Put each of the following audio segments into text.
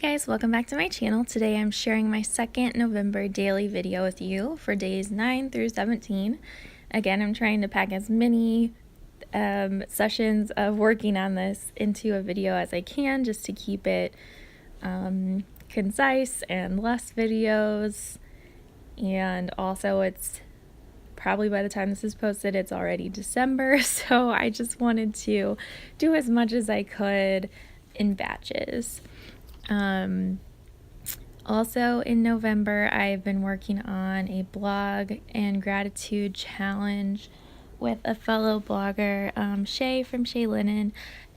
Hey guys, welcome back to my channel. Today I'm sharing my second November daily video with you for days 9 through 17. Again, I'm trying to pack as many sessions of working on this into a video as I can, just to keep it concise and less videos. And also, it's probably by the time this is posted, it's already December, so I just wanted to do as much as I could in batches. Also in November, I've been working on a blog and gratitude challenge with a fellow blogger, Shay from Shay Linen,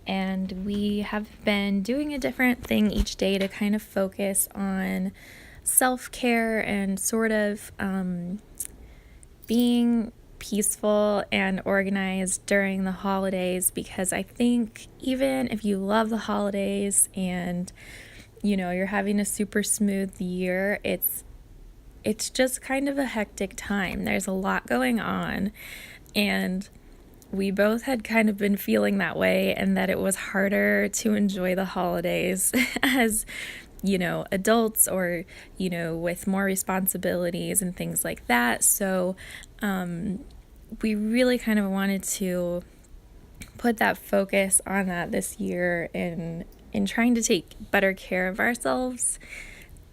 and we have been doing a different thing each day to kind of focus on self-care and sort of being peaceful and organized during the holidays, because I think even if you love the holidays and you're having a super smooth year, it's just kind of a hectic time. There's a lot going on, and we both had kind of been feeling that way, and that it was harder to enjoy the holidays as adults, or with more responsibilities and things like that. So we really kind of wanted to put that focus on that this year, in trying to take better care of ourselves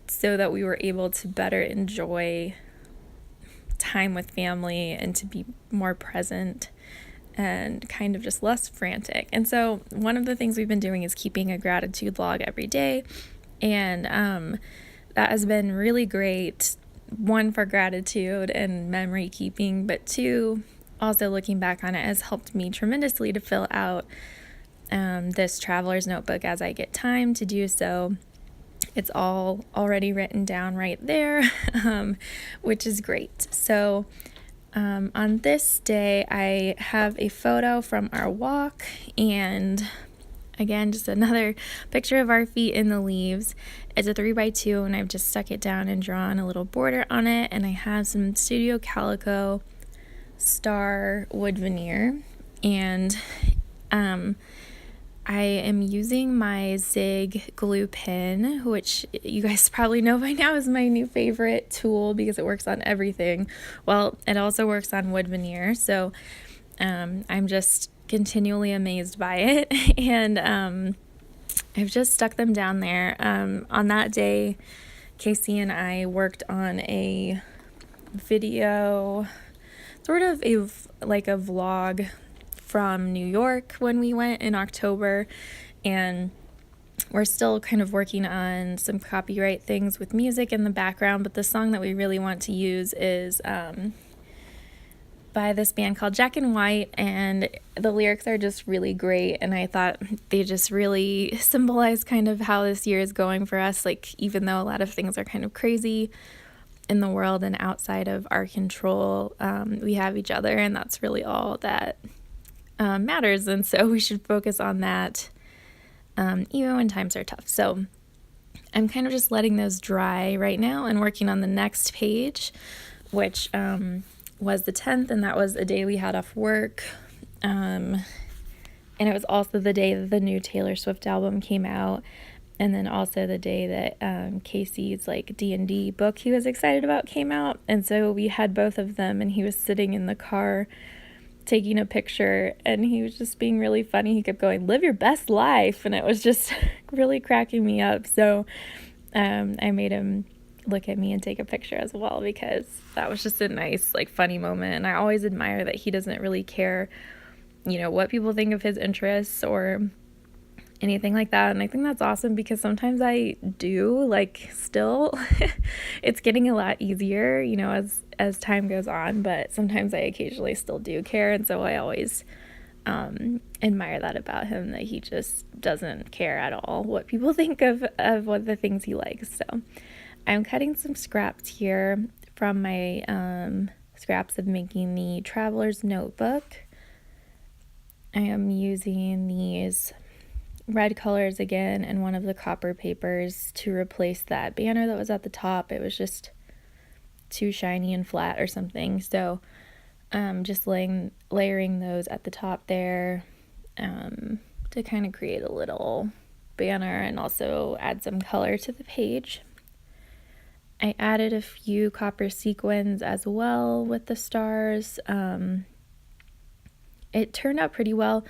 so that we were able to better enjoy time with family and to be more present and kind of just less frantic. And so one of the things we've been doing is keeping a gratitude log every day, and that has been really great, one, for gratitude and memory keeping, but two, also looking back on it, has helped me tremendously to fill out this traveler's notebook as I get time to do so. It's all already written down right there, which is great. So on this day, I have a photo from our walk, and again, just another picture of our feet in the leaves. It's a 3x2, and I've just stuck it down and drawn a little border on it, and I have some Studio Calico star wood veneer, and I am using my Zig glue pen, which you guys probably know by now is my new favorite tool because it works on everything. Well, it also works on wood veneer, so I'm just continually amazed by it. And I've just stuck them down there. On that day, Casey and I worked on a video, sort of like a vlog from New York when we went in October, and we're still kind of working on some copyright things with music in the background, but the song that we really want to use is by this band called Jack and White, and the lyrics are just really great, and I thought they just really symbolize kind of how this year is going for us. Like, even though a lot of things are kind of crazy in the world and outside of our control, we have each other, and that's really all that matters. And so we should focus on that even when times are tough. So I'm kind of just letting those dry right now and working on the next page, which was the 10th, and that was a day we had off work, and it was also the day that the new Taylor Swift album came out, and then also the day that Casey's D&D book he was excited about came out. And so we had both of them, and he was sitting in the car taking a picture, and he was just being really funny. He kept going, "Live your best life," and it was just really cracking me up. So I made him look at me and take a picture as well, because that was just a nice, funny moment. And I always admire that he doesn't really care, what people think of his interests or anything like that. And I think that's awesome, because sometimes I do, still it's getting a lot easier, as time goes on, but sometimes I occasionally still do care. And so I always admire that about him, that he just doesn't care at all what people think of what the things he likes. So I'm cutting some scraps here from my scraps of making the traveler's notebook. I am using these red colors again and one of the copper papers to replace that banner that was at the top. It was just too shiny and flat or something. So just layering those at the top there to kind of create a little banner and also add some color to the page. I added a few copper sequins as well with the stars. It turned out pretty well.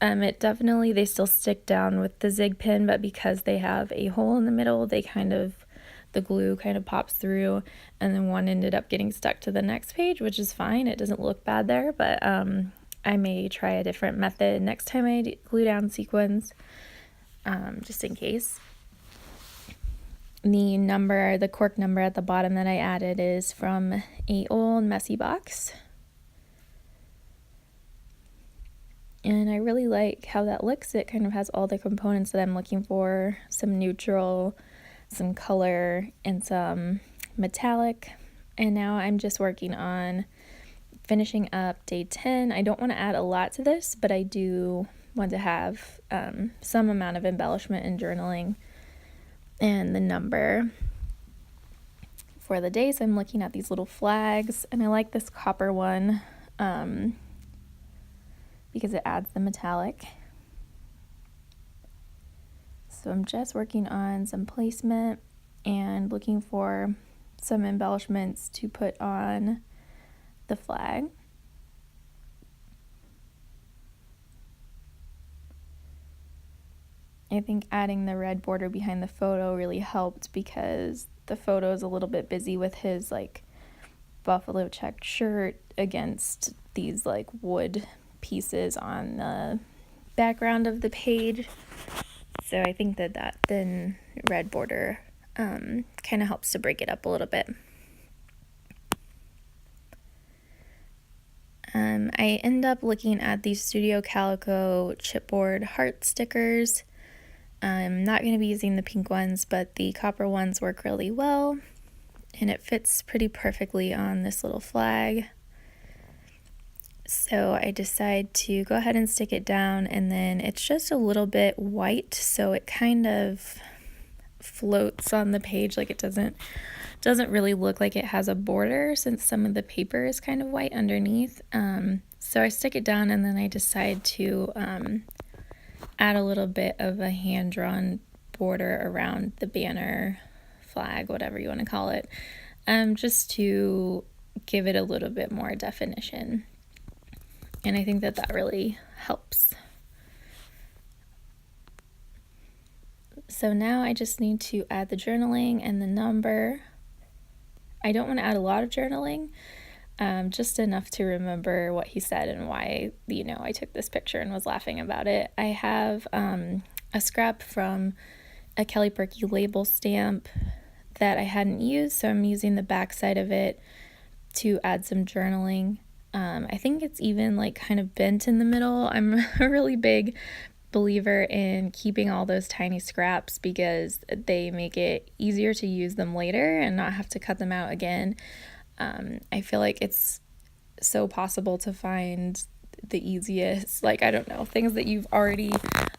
They still stick down with the zig pin, but because they have a hole in the middle, the glue kind of pops through, and then one ended up getting stuck to the next page, which is fine. It doesn't look bad there, but I may try a different method next time I glue down sequins, just in case. The cork number at the bottom that I added is from a old messy box. And I really like how that looks. It kind of has all the components that I'm looking for, some neutral, some color, and some metallic. And now I'm just working on finishing up day 10. I don't want to add a lot to this, but I do want to have some amount of embellishment and journaling. And the number for the days, I'm looking at these little flags, and I like this copper one because it adds the metallic. So I'm just working on some placement and looking for some embellishments to put on the flag. I think adding the red border behind the photo really helped because the photo is a little bit busy with his like buffalo checked shirt against these like wood pieces on the background of the page. So I think that thin red border kind of helps to break it up a little bit. I end up looking at these Studio Calico chipboard heart stickers. I'm not going to be using the pink ones, but the copper ones work really well, and it fits pretty perfectly on this little flag. So I decide to go ahead and stick it down, and then it's just a little bit white, so it kind of floats on the page. Like it doesn't really look like it has a border since some of the paper is kind of white underneath. So I stick it down, and then I decide to add a little bit of a hand-drawn border around the banner, flag, whatever you want to call it, just to give it a little bit more definition. And I think that really helps. So now I just need to add the journaling and the number. I don't want to add a lot of journaling, just enough to remember what he said and why, I took this picture and was laughing about it. I have a scrap from a Kelly Purkey label stamp that I hadn't used, so I'm using the back side of it to add some journaling. I think it's even like kind of bent in the middle. I'm a really big believer in keeping all those tiny scraps because they make it easier to use them later and not have to cut them out again. I feel like it's so possible to find the easiest, things that you've already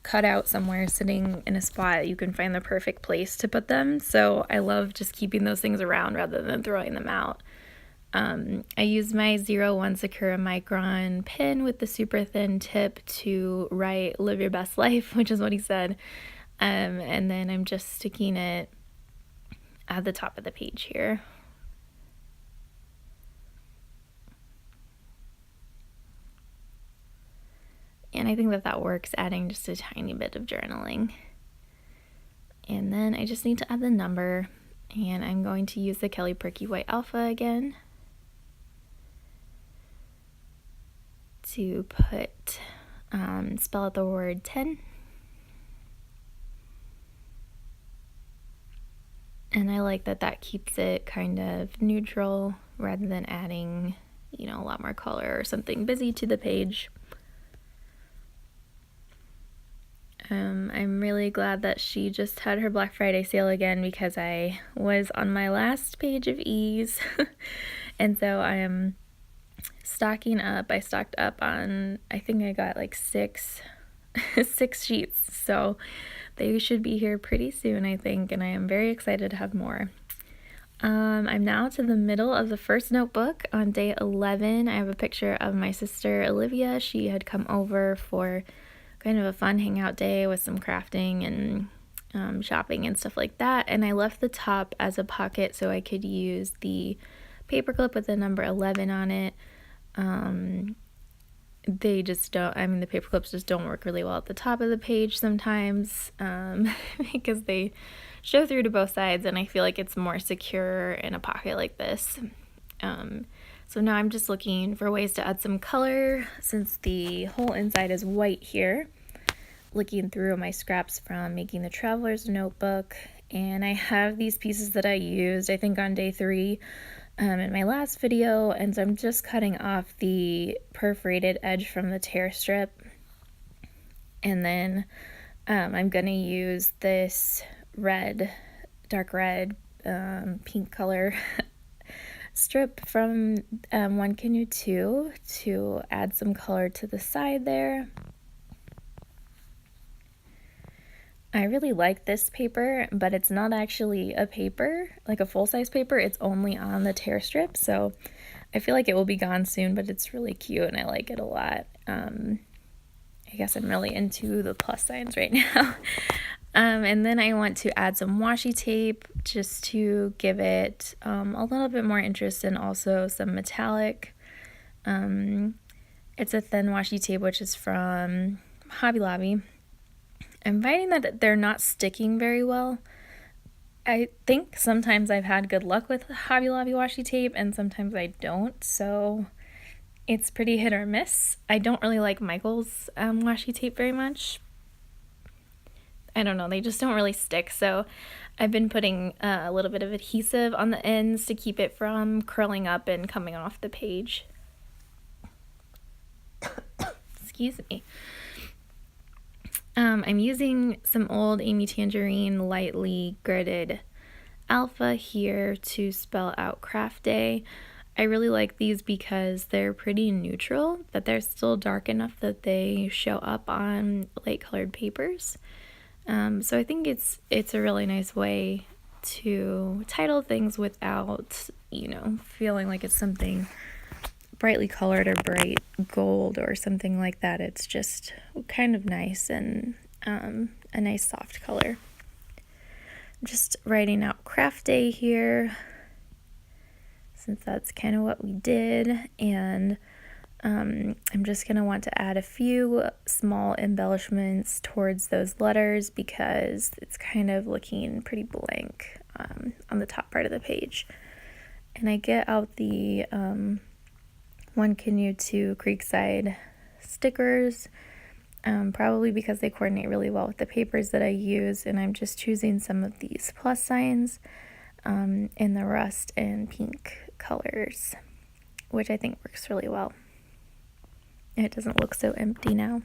cut out somewhere sitting in a spot. You can find the perfect place to put them. So I love just keeping those things around rather than throwing them out. I use my 01 Sakura Micron pen with the super thin tip to write "Live Your Best Life," which is what he said. And then I'm just sticking it at the top of the page here. And I think that works, adding just a tiny bit of journaling. And then I just need to add the number, and I'm going to use the Kelly Purkey White Alpha again to spell out the word 10. And I like that keeps it kind of neutral rather than adding, a lot more color or something busy to the page. I'm really glad that she just had her Black Friday sale again because I was on my last page of ease. And so I am stocking up. I stocked up on, I think I got like six sheets. So they should be here pretty soon, I think, and I am very excited to have more. I'm now to the middle of the first notebook. On day 11, I have a picture of my sister Olivia. She had come over for kind of a fun hangout day with some crafting and shopping and stuff like that. And I left the top as a pocket so I could use the paper clip with the number 11 on it. They just don't, I mean, the paper clips just don't work really well at the top of the page sometimes, because they show through to both sides, and I feel like it's more secure in a pocket like this. So now I'm just looking for ways to add some color since the whole inside is white here. Looking through my scraps from making the traveler's notebook, and I have these pieces that I used, I think on day 3 in my last video, and so I'm just cutting off the perforated edge from the tear strip, and then I'm gonna use this red, dark red, pink color strip from 1 Canoe 2 to add some color to the side there. I really like this paper, but it's not actually a paper, like a full-size paper. It's only on the tear strip, so I feel like it will be gone soon, but it's really cute and I like it a lot. I guess I'm really into the plus signs right now. And then I want to add some washi tape just to give it a little bit more interest, and also some metallic. It's a thin washi tape, which is from Hobby Lobby. I'm finding that they're not sticking very well. I think sometimes I've had good luck with Hobby Lobby washi tape and sometimes I don't, so it's pretty hit or miss. I don't really like Michael's washi tape very much. I don't know, they just don't really stick, so I've been putting a little bit of adhesive on the ends to keep it from curling up and coming off the page. Excuse me. I'm using some old Amy Tangerine lightly gridded Alpha here to spell out Craft Day. I really like these because they're pretty neutral, but they're still dark enough that they show up on light colored papers. So I think it's a really nice way to title things without, feeling like it's something brightly colored or bright gold or something like that. It's just kind of nice and a nice soft color. I'm just writing out Craft Day here since that's kind of what we did, and I'm just going to want to add a few small embellishments towards those letters because it's kind of looking pretty blank on the top part of the page. And I get out the 1 Canoe 2 Creekside stickers, probably because they coordinate really well with the papers that I use, and I'm just choosing some of these plus signs in the rust and pink colors, which I think works really well. It doesn't look so empty now.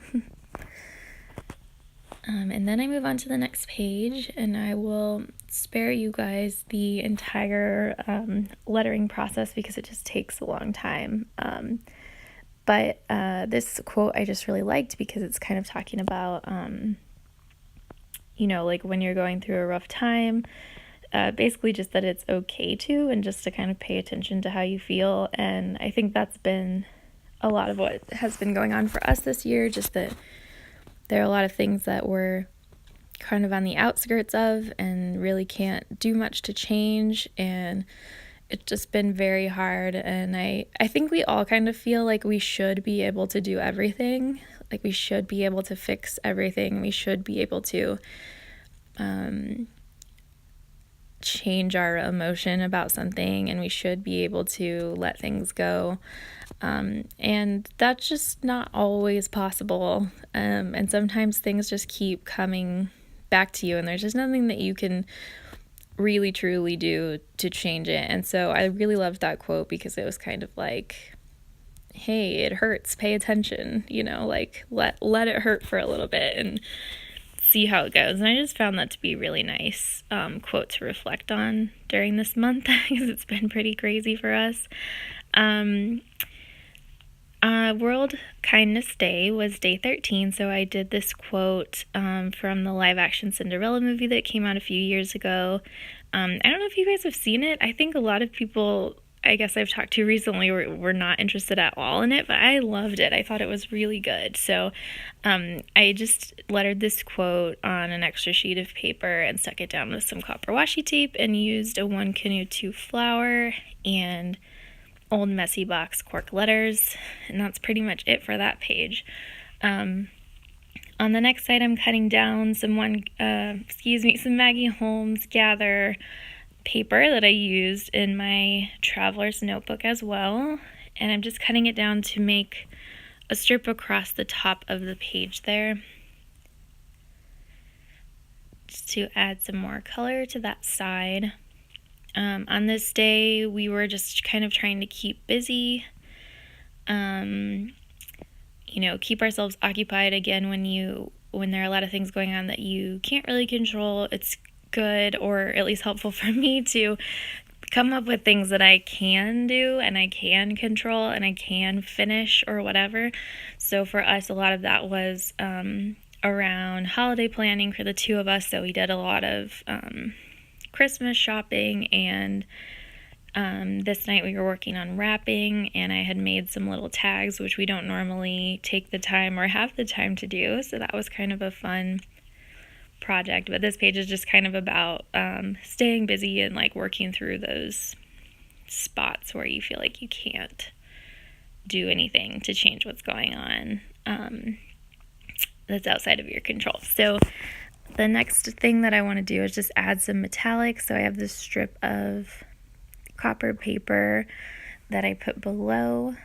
And then I move on to the next page, and I will spare you guys the entire lettering process because it just takes a long time. But this quote I just really liked because it's kind of talking about, like when you're going through a rough time, basically just that it's okay to, and just to kind of pay attention to how you feel. And I think that's been a lot of what has been going on for us this year, just that there are a lot of things that we're kind of on the outskirts of and really can't do much to change, and it's just been very hard. And I think we all kind of feel like we should be able to do everything, like we should be able to fix everything, we should be able to change our emotion about something, and we should be able to let things go. And that's just not always possible. And sometimes things just keep coming back to you, and there's just nothing that you can really truly do to change it. And so I really loved that quote because it was kind of like, hey, it hurts, pay attention, like let it hurt for a little bit and see how it goes. And I just found that to be a really nice quote to reflect on during this month because it's been pretty crazy for us. World Kindness Day was day 13, so I did this quote from the live action Cinderella movie that came out a few years ago. I don't know if you guys have seen it. I think a lot of people I guess I've talked to recently were not interested at all in it, but I loved it. I thought it was really good. So I just lettered this quote on an extra sheet of paper and stuck it down with some copper washi tape and used a 1 Canoe 2 flower and old messy box cork letters, and that's pretty much it for that page. On the next side, I'm cutting down some Maggie Holmes Gather paper that I used in my traveler's notebook as well, and I'm just cutting it down to make a strip across the top of the page there, just to add some more color to that side. On this day, we were just kind of trying to keep busy, keep ourselves occupied. Again, when there are a lot of things going on that you can't really control, it's good, or at least helpful for me, to come up with things that I can do and I can control and I can finish or whatever. So for us, a lot of that was around holiday planning for the two of us. So we did a lot of Christmas shopping, and this night we were working on wrapping, and I had made some little tags, which we don't normally take the time or have the time to do. So that was kind of a fun project. But this page is just kind of about staying busy and like working through those spots where you feel like you can't do anything to change what's going on that's outside of your control. So the next thing that I want to do is just add some metallics. So I have this strip of copper paper that I put below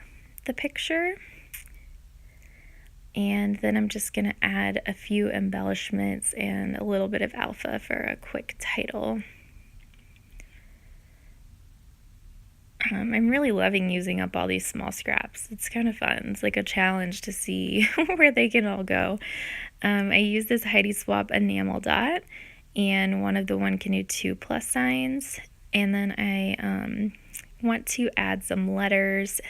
the picture, and then I'm just going to add a few embellishments and a little bit of alpha for a quick title. I'm really loving using up all these small scraps. It's kind of fun. It's like a challenge to see where they can all go. I use this Heidi Swapp Enamel Dot and one of the 1 Canoe 2 plus signs, and then I want to add some letters,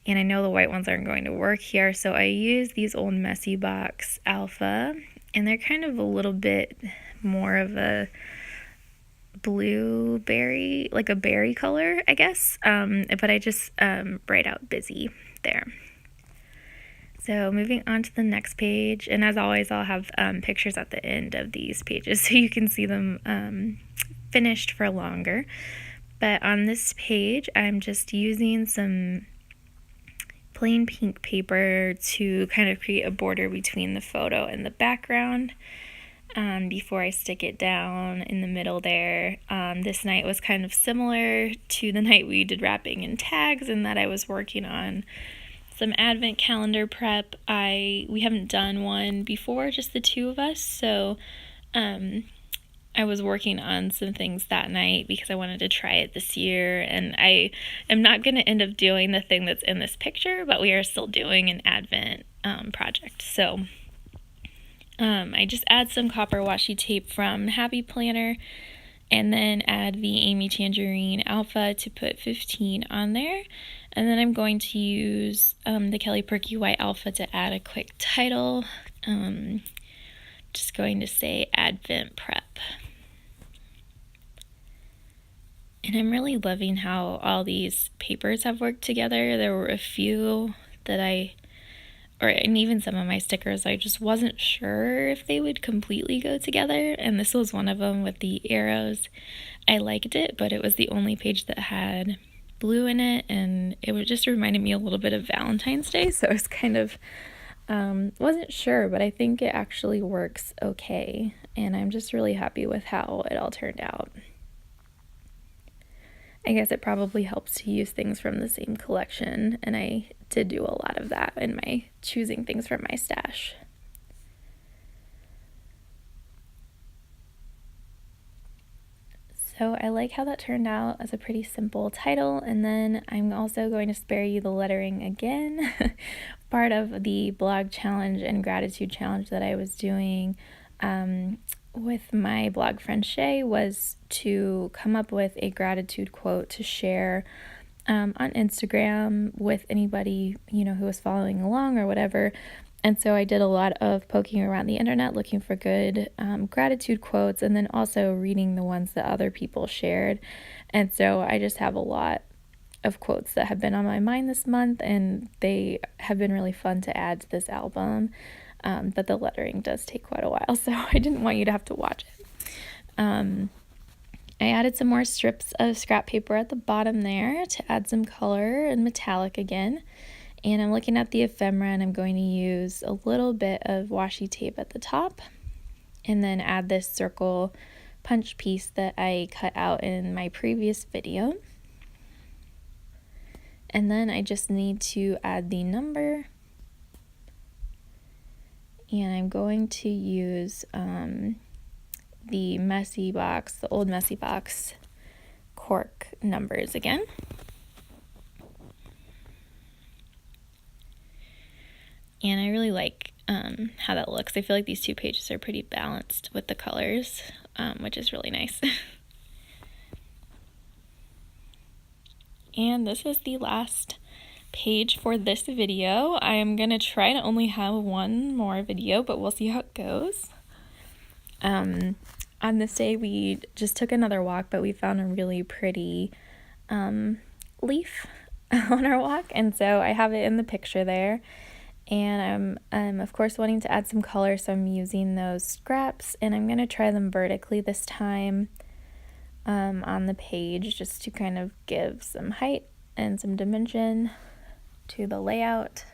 and I know the white ones aren't going to work here, so I use these old Messy Box Alpha, and they're kind of a little bit more of a blueberry, like a berry color, I guess, but I just write out busy there. So moving on to the next page, and as always, I'll have pictures at the end of these pages so you can see them finished for longer. But on this page, I'm just using some plain pink paper to kind of create a border between the photo and the background before I stick it down in the middle there. This night was kind of similar to the night we did wrapping and tags, in that I was working on some advent calendar prep. We haven't done one before, just the two of us, so I was working on some things that night because I wanted to try it this year, and I am not going to end up doing the thing that's in this picture, but we are still doing an advent project. So I just add some copper washi tape from Happy Planner, and then add the Amy Tangerine Alpha to put 15 on there. And then I'm going to use the Kelly Purkey White Alpha to add a quick title. Just going to say Advent Prep. And I'm really loving how all these papers have worked together. There were a few that and even some of my stickers, I just wasn't sure if they would completely go together. And this was one of them with the arrows. I liked it, but it was the only page that had blue in it, and it just reminded me a little bit of Valentine's Day. So I was kind of, wasn't sure, but I think it actually works okay. And I'm just really happy with how it all turned out. I guess it probably helps to use things from the same collection, and I did do a lot of that in my choosing things from my stash. So I like how that turned out as a pretty simple title, and then I'm also going to spare you the lettering again. Part of the blog challenge and gratitude challenge that I was doing with my blog friend Shay was to come up with a gratitude quote to share on Instagram with anybody, who was following along or whatever. And so I did a lot of poking around the internet looking for good gratitude quotes, and then also reading the ones that other people shared. And so I just have a lot of quotes that have been on my mind this month, and they have been really fun to add to this album. But the lettering does take quite a while, so I didn't want you to have to watch it. I added some more strips of scrap paper at the bottom there to add some color and metallic again. And I'm looking at the ephemera, and I'm going to use a little bit of washi tape at the top, and then add this circle punch piece that I cut out in my previous video. And then I just need to add the number, and I'm going to use the messy box, the old messy box Cork Numbers again. And I really like how that looks. I feel like these two pages are pretty balanced with the colors, which is really nice. And this is the last page for this video. I am going to try to only have one more video, but we'll see how it goes. On this day, we just took another walk, but we found a really pretty leaf on our walk, and so I have it in the picture there. And I'm of course wanting to add some color, so I'm using those scraps, and I'm going to try them vertically this time on the page, just to kind of give some height and some dimension to the layout.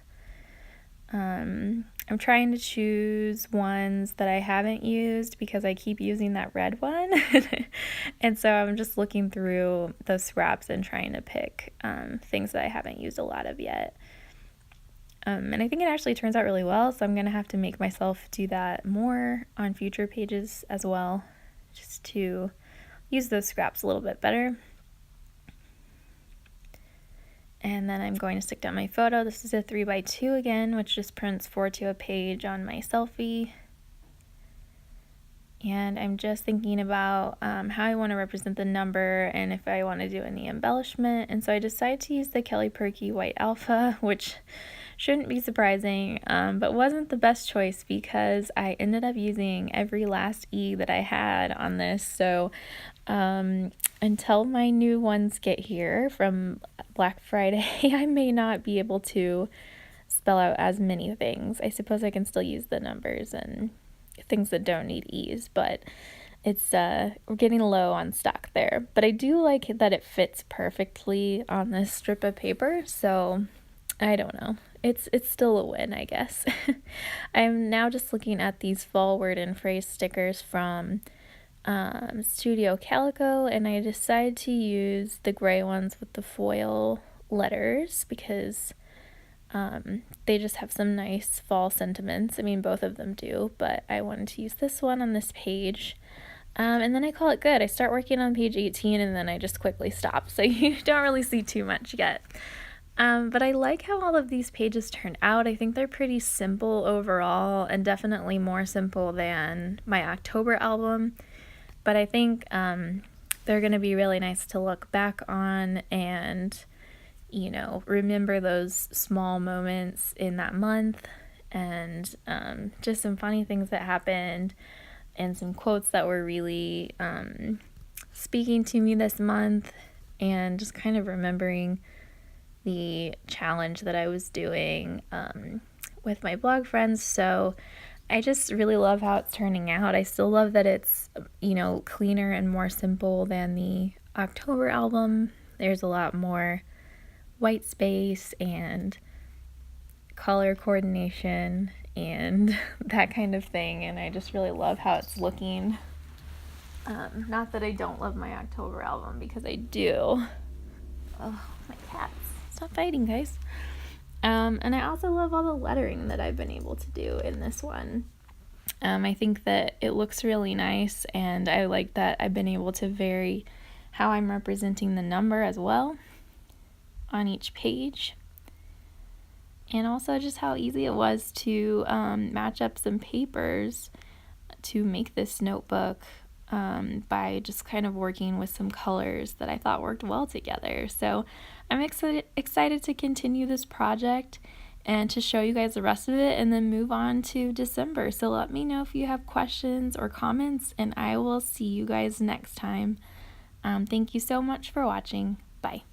I'm trying to choose ones that I haven't used because I keep using that red one. And so I'm just looking through those scraps and trying to pick things that I haven't used a lot of yet. And I think it actually turns out really well, so I'm going to have to make myself do that more on future pages as well, just to use those scraps a little bit better. And then I'm going to stick down my photo. This is a 3x2 again, which just prints 4 to a page on my selfie. And I'm just thinking about how I want to represent the number and if I want to do any embellishment. And so I decided to use the Kelly Purkey White Alpha, which shouldn't be surprising, but wasn't the best choice because I ended up using every last E that I had on this. So until my new ones get here from Black Friday, I may not be able to spell out as many things. I suppose I can still use the numbers and things that don't need E's, but it's we're getting low on stock there. But I do like that it fits perfectly on this strip of paper, so I don't know. It's still a win, I guess. I'm now just looking at these fall word and phrase stickers from Studio Calico, and I decided to use the gray ones with the foil letters because they just have some nice fall sentiments. I mean, both of them do, but I wanted to use this one on this page. And then I call it good. I start working on page 18 and then I just quickly stop, so you don't really see too much yet. But I like how all of these pages turned out. I think they're pretty simple overall, and definitely more simple than my October album. But I think they're going to be really nice to look back on and, you know, remember those small moments in that month, and just some funny things that happened and some quotes that were really speaking to me this month, and just kind of remembering the challenge that I was doing with my blog friends. So I just really love how it's turning out. I still love that it's, you know, cleaner and more simple than the October album. There's a lot more white space and color coordination and that kind of thing, and I just really love how it's looking. Not that I don't love my October album, because I do. Oh, my cats. Stop fighting, guys. And I also love all the lettering that I've been able to do in this one. I think that it looks really nice, and I like that I've been able to vary how I'm representing the number as well on each page. And also just how easy it was to match up some papers to make this notebook by just kind of working with some colors that I thought worked well together. So I'm excited to continue this project and to show you guys the rest of it and then move on to December. So let me know if you have questions or comments, and I will see you guys next time. Thank you so much for watching. Bye.